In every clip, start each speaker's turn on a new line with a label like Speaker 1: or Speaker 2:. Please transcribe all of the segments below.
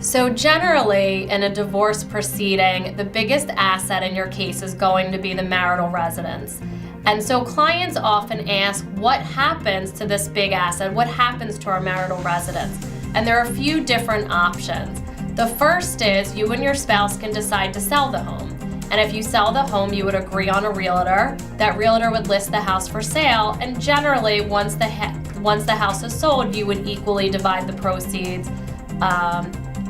Speaker 1: So generally, in a divorce proceeding, the biggest asset in your case is going to be the marital residence. And so clients often ask, what happens to this big asset? What happens to our marital residence? And there are a few different options. The first is you and your spouse can decide to sell the home. And if you sell the home, you would agree on a realtor. That realtor would list the house for sale, and generally, once the house is sold, you would equally divide the proceeds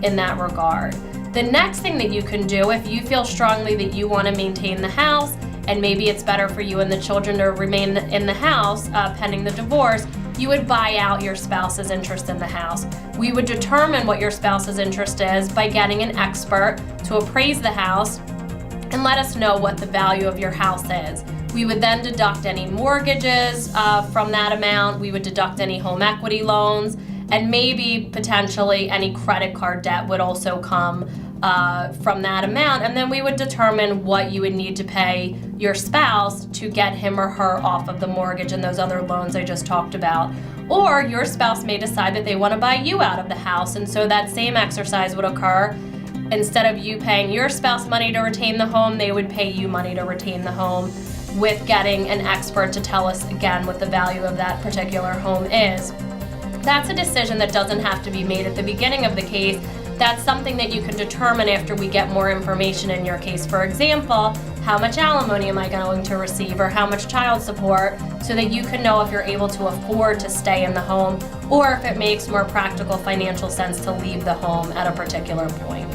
Speaker 1: in that regard. The next thing that you can do, if you feel strongly that you want to maintain the house, and maybe it's better for you and the children to remain in the house pending the divorce, you would buy out your spouse's interest in the house. We would determine what your spouse's interest is by getting an expert to appraise the house and let us know what the value of your house is. We would then deduct any mortgages from that amount. We would deduct any home equity loans, and maybe potentially any credit card debt would also come from that amount. And then we would determine what you would need to pay your spouse to get him or her off of the mortgage and those other loans I just talked about. Or your spouse may decide that they want to buy you out of the house, and so that same exercise would occur. Instead of you paying your spouse money to retain the home, they would pay you money to retain the home, with getting an expert to tell us again what the value of that particular home is. That's a decision that doesn't have to be made at the beginning of the case. That's something that you can determine after we get more information in your case. For example, how much alimony am I going to receive, or how much child support, so that you can know if you're able to afford to stay in the home, or if it makes more practical financial sense to leave the home at a particular point.